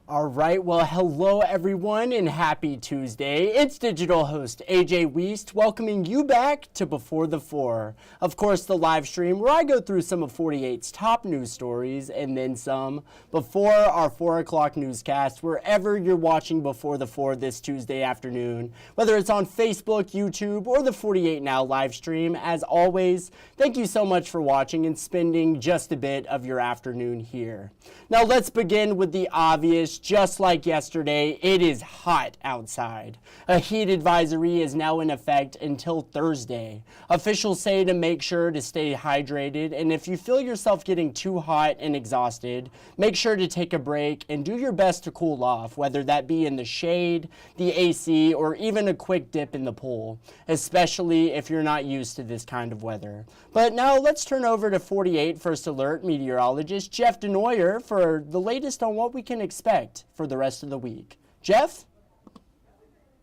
All right, well, hello everyone and happy Tuesday. It's digital host A.J. Wuest welcoming you back to Before the 4. Of course, the live stream where I go through some of 48's top news stories and then some before our 4 o'clock newscast, wherever you're watching Before the 4 this Tuesday afternoon, whether it's on Facebook, YouTube, or the 48 Now live stream. As always, thank you so much for watching and spending just a bit of your afternoon here. Now let's begin with the obvious. Just like yesterday, it is hot outside. A heat advisory is now in effect until Thursday. Officials say to make sure to stay hydrated, and if you feel yourself getting too hot and exhausted, make sure to take a break and do your best to cool off, whether that be in the shade, the AC, or even a quick dip in the pool, especially if you're not used to this kind of weather. But now let's turn over to 48 First Alert meteorologist Jeff DeNoyer for the latest on what we can expect for the rest of the week. Jeff?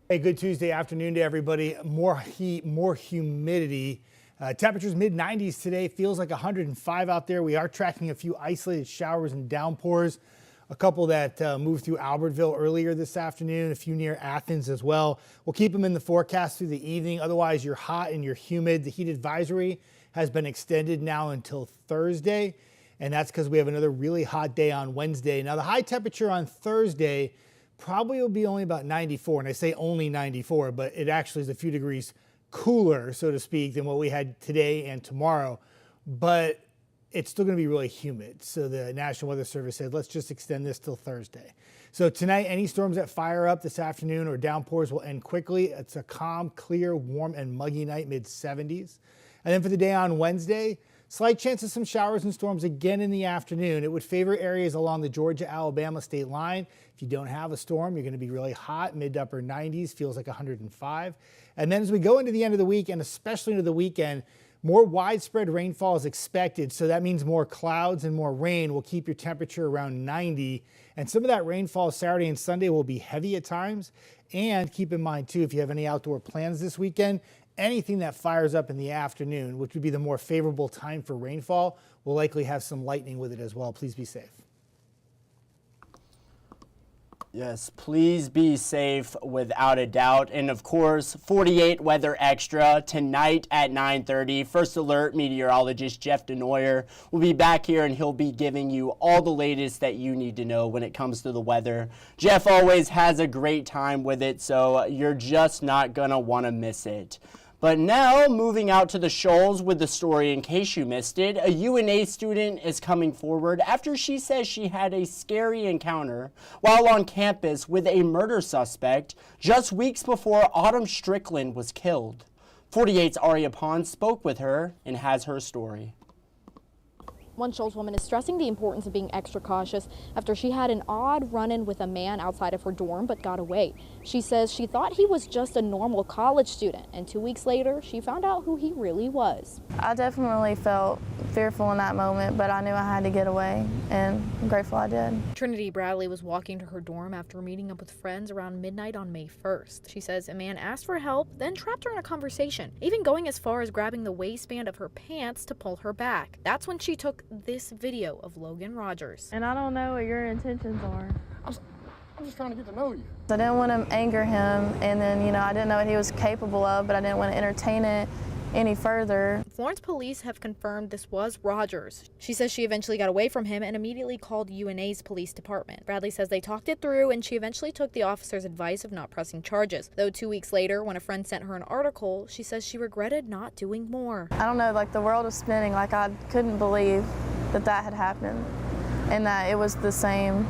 Hey, good Tuesday afternoon to everybody. More heat, more humidity. Temperatures mid-90s today. Feels like 105 out there. We are tracking a few isolated showers and downpours. A couple that moved through Albertville earlier this afternoon, a few near Athens as well. We'll keep them in the forecast through the evening. Otherwise, you're hot and you're humid. The heat advisory has been extended now until Thursday. And that's because we have another really hot day on Wednesday. Now, the high temperature on Thursday probably will be only about 94. And I say only 94, but it actually is a few degrees cooler, so to speak, than what we had today and tomorrow. But it's still going to be really humid. So the National Weather Service said, let's just extend this till Thursday. So tonight, any storms that fire up this afternoon or downpours will end quickly. It's a calm, clear, warm, and muggy night, mid-70s. And then for the day on Wednesday, slight chance of some showers and storms again in the afternoon. It would favor areas along the Georgia-Alabama state line. If you don't have a storm, you're going to be really hot, mid to upper 90s, feels like 105. And then as we go into the end of the week and especially into the weekend, more widespread rainfall is expected. So that means more clouds and more rain will keep your temperature around 90. And some of that rainfall Saturday and Sunday will be heavy at times. And keep in mind, too, if you have any outdoor plans this weekend, anything that fires up in the afternoon, which would be the more favorable time for rainfall, will likely have some lightning with it as well. Please be safe. Yes, please be safe without a doubt. And of course, 48 Weather Extra tonight at 9:30. First Alert meteorologist Jeff DeNoyer will be back here and he'll be giving you all the latest that you need to know when it comes to the weather. Jeff always has a great time with it, so you're just not going to want to miss it. But now, moving out to the Shoals with the story in case you missed it, a UNA student is coming forward after she says she had a scary encounter while on campus with a murder suspect just weeks before Autumn Strickland was killed. 48's Aria Pond spoke with her and has her story. One Shoals woman is stressing the importance of being extra cautious after she had an odd run-in with a man outside of her dorm but got away. She says she thought he was just a normal college student, and 2 weeks later she found out who he really was. I definitely felt fearful in that moment, but I knew I had to get away, and I'm grateful I did. Trinity Bradley was walking to her dorm after meeting up with friends around midnight on May 1st. She says a man asked for help, then trapped her in a conversation, even going as far as grabbing the waistband of her pants to pull her back. That's when she took this video of Logan Rogers. And I don't know what your intentions are. I'm just trying to get to know you. I didn't want to anger him, and then, I didn't know what he was capable of, but I didn't want to entertain it any further. Florence police have confirmed this was Rogers. She says she eventually got away from him and immediately called UNA's police department. Bradley says they talked it through and she eventually took the officer's advice of not pressing charges. Though 2 weeks later, when a friend sent her an article, she says she regretted not doing more. I don't know, the world was spinning. I couldn't believe that had happened and that it was the same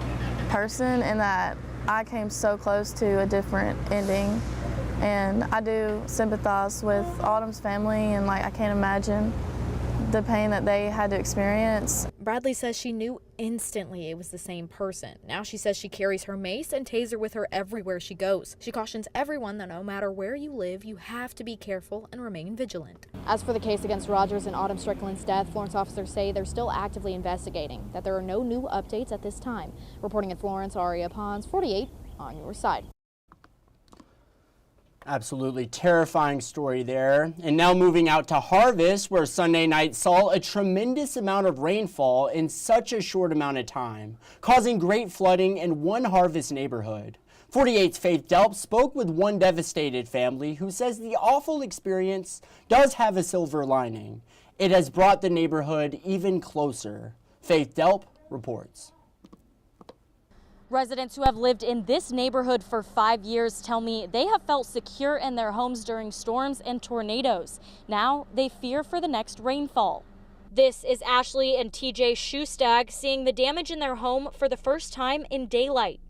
person and that I came so close to a different ending. And I do sympathize with Autumn's family, and I can't imagine the pain that they had to experience. Bradley says she knew instantly it was the same person. Now she says she carries her mace and taser with her everywhere she goes. She cautions everyone that no matter where you live, you have to be careful and remain vigilant. As for the case against Rogers and Autumn Strickland's death, Florence officers say they're still actively investigating, that there are no new updates at this time. Reporting in Florence, Aria Pons, 48 on your side. Absolutely terrifying story there. And now moving out to Harvest, where Sunday night saw a tremendous amount of rainfall in such a short amount of time, causing great flooding in one Harvest neighborhood. 48's Faith Delp spoke with one devastated family who says the awful experience does have a silver lining. It has brought the neighborhood even closer. Faith Delp reports. Residents who have lived in this neighborhood for 5 years tell me they have felt secure in their homes during storms and tornadoes. Now they fear for the next rainfall. This is Ashley and TJ Shoestag seeing the damage in their home for the first time in daylight.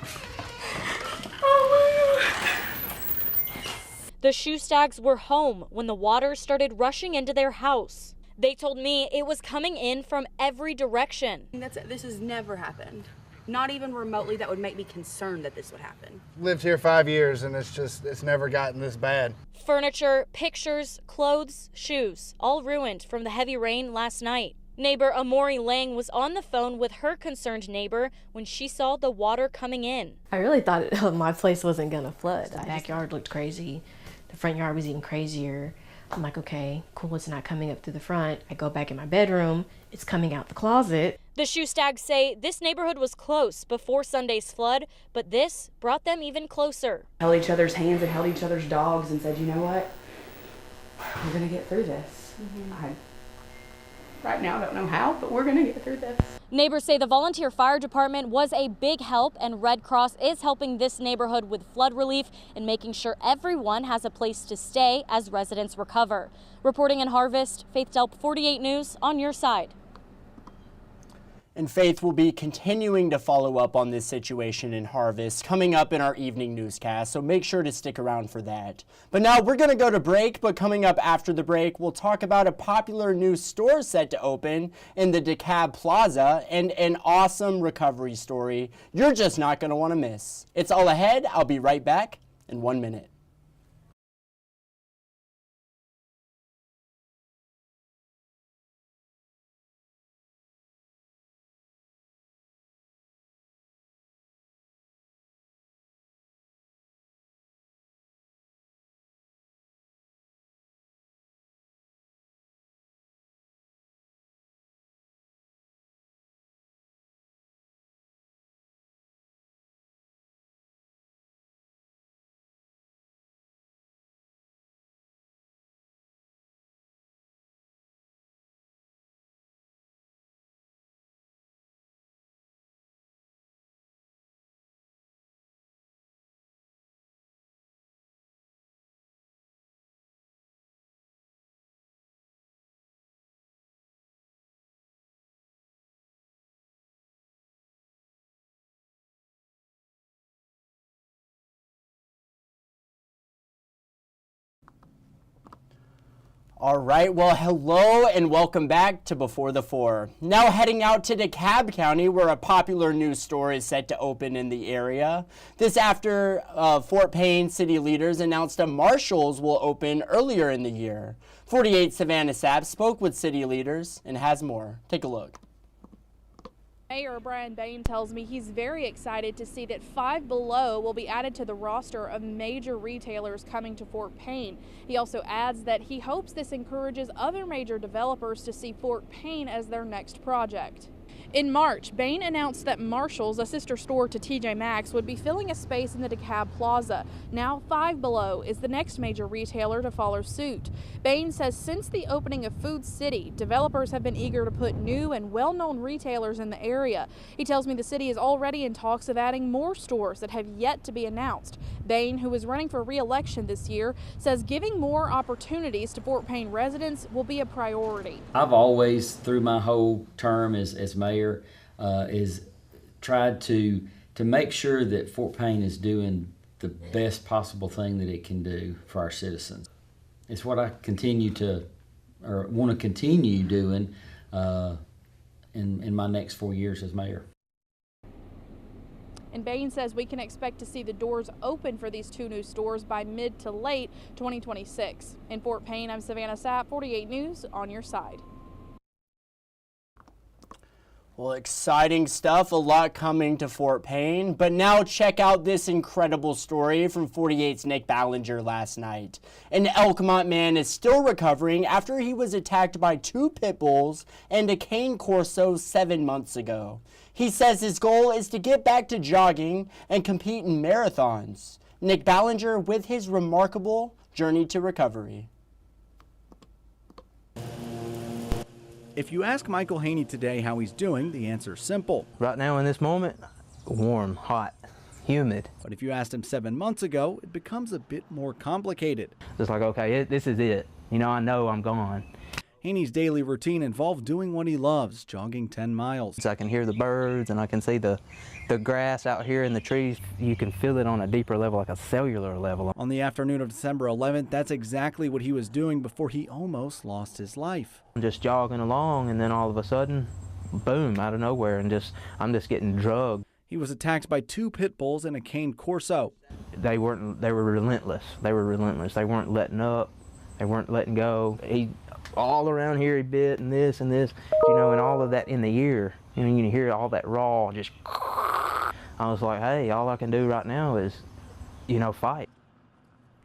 The Shoestags were home when the water started rushing into their house. They told me it was coming in from every direction. This has never happened. Not even remotely that would make me concerned that this would happen. Lived here 5 years and it's never gotten this bad. Furniture, pictures, clothes, shoes, all ruined from the heavy rain last night. Neighbor Amori Lang was on the phone with her concerned neighbor when she saw the water coming in. I really thought my place wasn't gonna flood. The backyard looked crazy. The front yard was even crazier. I'm like, okay, cool, it's not coming up through the front. I go back in my bedroom, it's coming out the closet. The Shoestags say this neighborhood was close before Sunday's flood, but this brought them even closer. Held each other's hands and held each other's dogs and said, you know what, we're gonna get through this. Right now, I don't know how, but we're gonna get through this. Neighbors say the volunteer fire department was a big help, and Red Cross is helping this neighborhood with flood relief and making sure everyone has a place to stay as residents recover. Reporting in Harvest, Faith Delp, 48 News, on your side. And Faith will be continuing to follow up on this situation in Harvest coming up in our evening newscast, so make sure to stick around for that. But now we're going to go to break, but coming up after the break, we'll talk about a popular new store set to open in the DeKalb Plaza and an awesome recovery story you're just not going to want to miss. It's all ahead. I'll be right back in 1 minute. All right, well, hello and welcome back to Before the Four. Now heading out to DeKalb County, where a popular new store is set to open in the area. This after Fort Payne city leaders announced a Marshall's will open earlier in the year. 48 Savannah Sapp spoke with city leaders and has more. Take a look. Mayor Brian Bain tells me he's very excited to see that Five Below will be added to the roster of major retailers coming to Fort Payne. He also adds that he hopes this encourages other major developers to see Fort Payne as their next project. In March, Bain announced that Marshall's, a sister store to TJ Maxx, would be filling a space in the DeKalb Plaza. Now Five Below is the next major retailer to follow suit. Bain says since the opening of Food City, developers have been eager to put new and well-known retailers in the area. He tells me the city is already in talks of adding more stores that have yet to be announced. Bain, who is running for re-election this year, says giving more opportunities to Fort Payne residents will be a priority. I've always, through my whole term as mayor, is tried to make sure that Fort Payne is doing the best possible thing that it can do for our citizens. It's what I continue to, or want to continue doing in my next 4 years as mayor. And Bain says we can expect to see the doors open for these two new stores by mid to late 2026. In Fort Payne, I'm Savannah Sapp, 48 News, on your side. Well, exciting stuff, a lot coming to Fort Payne, but now check out this incredible story from 48's Nick Ballinger last night. An Elkmont man is still recovering after he was attacked by 2 pit bulls and a cane corso 7 months ago. He says his goal is to get back to jogging and compete in marathons. Nick Ballinger with his remarkable journey to recovery. If you ask Michael Haney today how he's doing, the answer's simple. Right now in this moment, warm, hot, humid. But if you asked him 7 months ago, it becomes a bit more complicated. Just like, okay, this is it. You know I'm gone. Haney's daily routine involved doing what he loves, jogging 10 miles. So I can hear the birds and I can see the grass out here in the trees. You can feel it on a deeper level, like a cellular level. On the afternoon of December 11th, that's exactly what he was doing before he almost lost his life. I'm just jogging along and then all of a sudden, boom, out of nowhere, and I'm just getting drugged. He was attacked by 2 pit bulls and a cane corso. They were relentless. They weren't letting up. They weren't letting go. All around here he bit and this, and all of that in the ear. You can hear all that raw, just. I was like, hey, all I can do right now is, fight.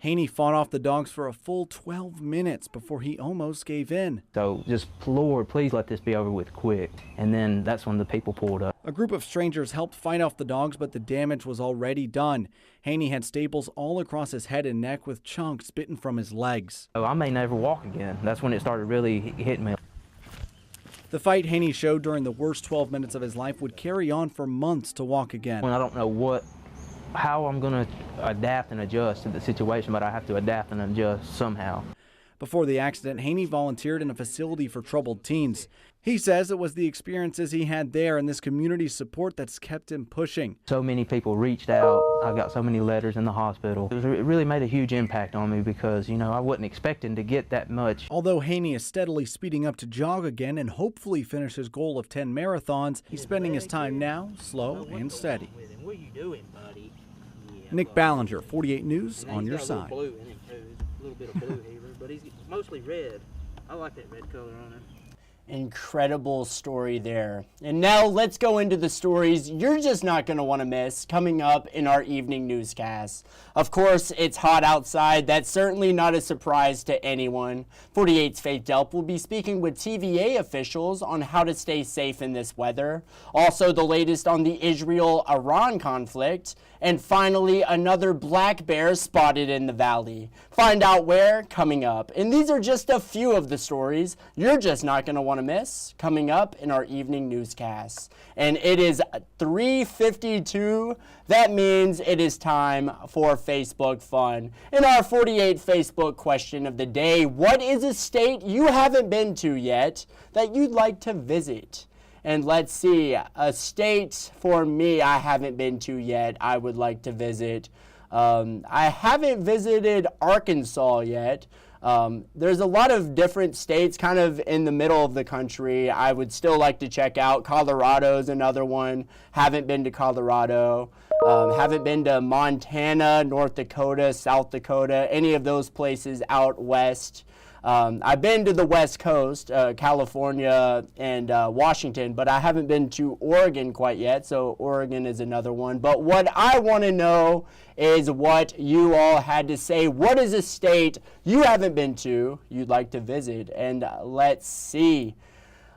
Haney fought off the dogs for a full 12 minutes before he almost gave in. So just, Lord, please let this be over with quick. And then that's when the people pulled up. A group of strangers helped fight off the dogs, but the damage was already done. Haney had staples all across his head and neck with chunks bitten from his legs. Oh, I may never walk again. That's when it started really hitting me. The fight Haney showed during the worst 12 minutes of his life would carry on for months to walk again. When I don't know how I'm going to adapt and adjust to the situation, but I have to adapt and adjust somehow. Before the accident, Haney volunteered in a facility for troubled teens. He says it was the experiences he had there and this community support that's kept him pushing. So many people reached out. I got so many letters in the hospital. It really made a huge impact on me because, I wasn't expecting to get that much. Although Haney is steadily speeding up to jog again and hopefully finish his goal of 10 marathons, he's spending his time now slow and steady. What are you doing, buddy? Nick Ballinger, 48 News, on your side. A little bit of blue here, but he's mostly red. I like that red color on him. Incredible story there. And now let's go into the stories you're just not going to want to miss coming up in our evening newscast. Of course, it's hot outside. That's certainly not a surprise to anyone. 48's Faith Delp will be speaking with TVA officials on how to stay safe in this weather. Also, the latest on the Israel-Iran conflict. And finally, another black bear spotted in the valley. Find out where, coming up. And these are just a few of the stories you're just not going to want to miss coming up in our evening newscast. And it is 3:52. That means it is time for Facebook fun. In our 48 Facebook question of the day, what is a state you haven't been to yet that you'd like to visit? And let's see, a state for me I haven't been to yet I would like to visit. I haven't visited Arkansas yet. There's a lot of different states kind of in the middle of the country I would still like to check out. Colorado's another one. Haven't been to Colorado. Haven't been to Montana, North Dakota, South Dakota, any of those places out west. I've been to the West Coast, California and Washington, but I haven't been to Oregon quite yet, so Oregon is another one. But what I want to know is what you all had to say. What is a state you haven't been to you'd like to visit? And let's see.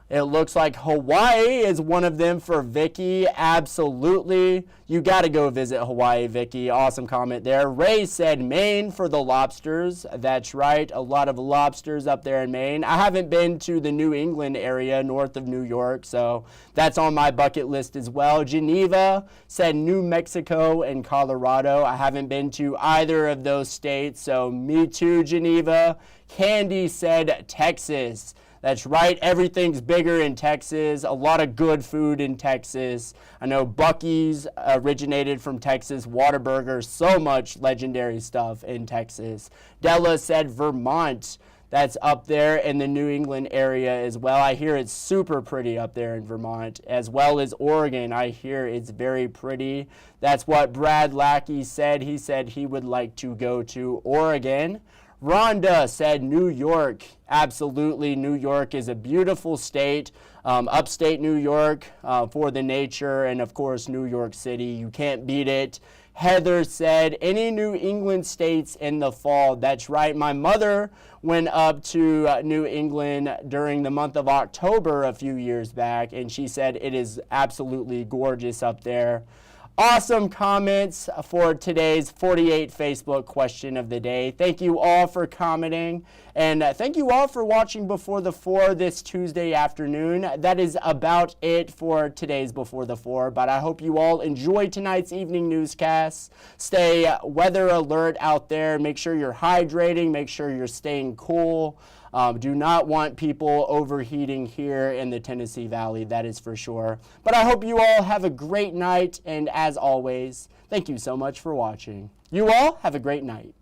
It looks like Hawaii is one of them for Vicky. Absolutely. You got to go visit Hawaii, Vicky. Awesome comment there. Ray said Maine for the lobsters. That's right. A lot of lobsters up there in Maine. I haven't been to the New England area north of New York, so that's on my bucket list as well. Geneva said New Mexico and Colorado. I haven't been to either of those states, so me too, Geneva. Candy said Texas. That's right, everything's bigger in Texas, a lot of good food in Texas. I know Buc-ee's originated from Texas, Whataburger, so much legendary stuff in Texas. Della said Vermont, that's up there in the New England area as well. I hear it's super pretty up there in Vermont, as well as Oregon. I hear it's very pretty. That's what Brad Lackey said. He said he would like to go to Oregon. Rhonda said New York. Absolutely, New York is a beautiful state. Upstate New York for the nature, and of course New York City. You can't beat it. Heather said any New England states in the fall. That's right. My mother went up to New England during the month of October a few years back, and she said it is absolutely gorgeous up there. Awesome comments for today's 48 Facebook question of the day. Thank you all for commenting, and thank you all for watching Before the 4 this Tuesday afternoon. That is about it for today's Before the 4, but I hope you all enjoy tonight's evening newscasts. Stay weather alert out there. Make sure you're hydrating. Make sure you're staying cool. Do not want people overheating here in the Tennessee Valley, that is for sure. But I hope you all have a great night, and as always, thank you so much for watching. You all have a great night.